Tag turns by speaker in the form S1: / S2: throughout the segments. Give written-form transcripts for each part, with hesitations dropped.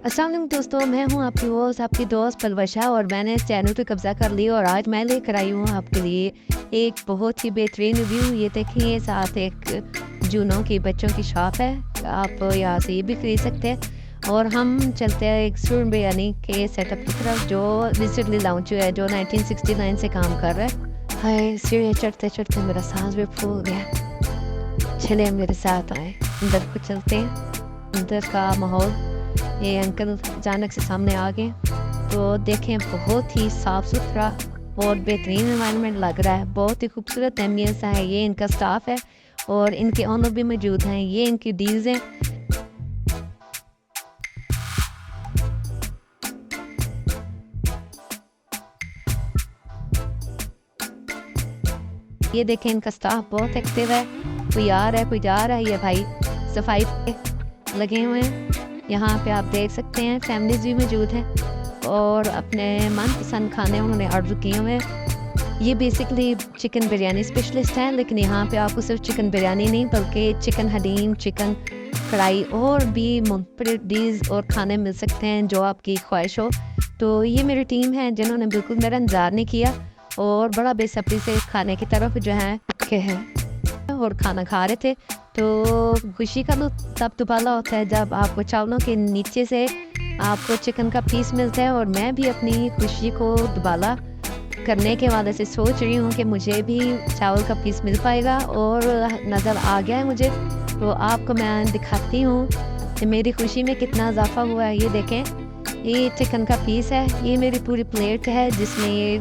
S1: अस्सलाम वालेकुम दोस्तों, मैं हूं आपकी दोस्त पलवशा और मैंने इस चैनल पे कब्जा कर लिया और आज मैं लेकर आई हूं आपके लिए एक बहुत ही बेहतरीन रिव्यू। ये देखिए, साथ एक जूनों की बच्चों की शॉप है, आप यहाँ से ये भी खरीद सकते हैं। और हम चलते हैं एक स्टूडेंट बिरयानी के सेटअप की तरफ जो रिसेंटली लॉन्च हुआ है, जो 1969 से काम कर रहा है। हाय, सीढ़ियाँ चढ़ते चढ़ते मेरा सांस भी फूल गया। चले मेरे साथ आए, अंदर को चलते हैं। अंदर का माहौल, ये अंकल अचानक से सामने आ गए तो देखें, बहुत ही साफ़ सुथरा और बेहतरीन एनवायरनमेंट लग रहा है। बहुत ही खूबसूरत एम्बियंस है। ये इनका स्टाफ है और इनके ऑनर भी मौजूद हैं। ये इनकी डील्स हैं। ये देखें, इनका स्टाफ बहुत एक्टिव है। कोई आ रहा है, कोई जा रहा है। ये भाई सफाई पे लगे हुए हैं। यहाँ पे आप देख सकते हैं फैमिलीज भी मौजूद हैं और अपने मनपसंद खाने उन्होंने ऑर्डर किए हुए हैं। ये बेसिकली चिकन बिरयानी स्पेशलिस्ट हैं, लेकिन यहाँ पे आपको सिर्फ चिकन बिरयानी नहीं बल्कि चिकन हलीम, चिकन कढ़ाई और भी मुख्तलिफ डिश और खाने मिल सकते हैं जो आपकी ख्वाहिश हो। तो ये मेरी टीम है जिन्होंने बिल्कुल मेरा इंतज़ार नहीं किया और बड़ा बेसब्री से खाने की तरफ जो है के हैं और खाना खा रहे थे। तो खुशी का तो तब दुबाला होता है जब आपको चावलों के नीचे से आपको चिकन का पीस मिलता है। और मैं भी अपनी खुशी को दुबाला करने के वाले से सोच रही हूँ कि मुझे भी चावल का पीस मिल पाएगा और नज़र आ गया है मुझे। तो आपको मैं दिखाती हूँ कि मेरी खुशी में कितना इजाफा हुआ है। ये देखें, ये चिकन का पीस है। ये मेरी पूरी प्लेट है जिसमें ये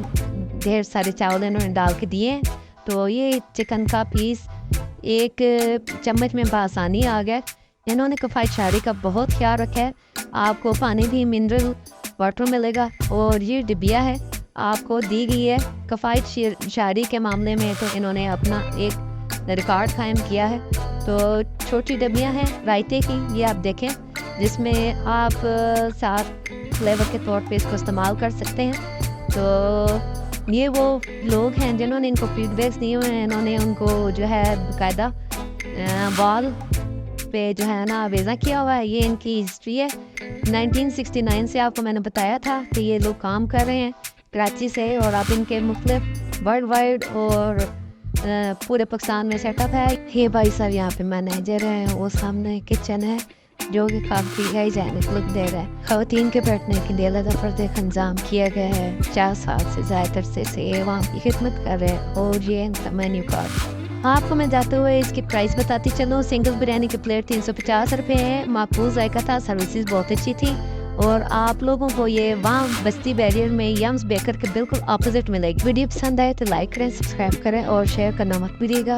S1: ढेर सारे चावल इन्होंने डाल के दिए। तो ये चिकन का पीस एक चम्मच में बआसानी आ गया। इन्होंने कफ़ायत शारी का बहुत ख्याल रखा है। आपको पानी भी मिनरल वाटर मिलेगा और ये डिबिया है आपको दी गई है कफ़ायत शारी के मामले में। तो इन्होंने अपना एक रिकॉर्ड कायम किया है। तो छोटी डबियाँ हैं रायते की, ये आप देखें, जिसमें आप साथ फ्लेवर के तौर पे इसको इस्तेमाल कर सकते हैं। तो ये वो लोग हैं जिन्होंने इनको फीडबैक्स दिए हुए हैं। इन्होंने उनको जो है बाकायदा वॉल पे जो है ना वेज़ा किया हुआ है। ये इनकी हिस्ट्री है। 1969 से आपको मैंने बताया था कि ये लोग काम कर रहे हैं कराची से और अब इनके मुख्तलिफ वर्ल्ड वाइड और पूरे पाकिस्तान में सेटअप है। ये भाई साहब यहाँ पे मैनेजर है। वो सामने किचन है जो कि काफ़ी हाइजीनिक लुक दे रहा है। ख़वातीन के बैठने के लिए अलग पर्दे का इंतजाम किया गया है। 4 साल से ज़्यादा अरसे से वहाँ की खिदमत कर रहे हैं। और ये इनका मेन्यू कार्ड आपको मैं जाते हुए इसकी प्राइस बताती चलूँ। सिंगल बिरयानी की प्लेट 350 रुपये है। माकूल जायका था, सर्विसेज बहुत अच्छी थी और आप लोगों को ये वहाँ बस्ती बैरियर में यम्स बेकर के बिल्कुल अपोजिट मिलेगी। वीडियो पसंद आए तो लाइक करें, सब्सक्राइब करें और शेयर करना मत भूलिएगा।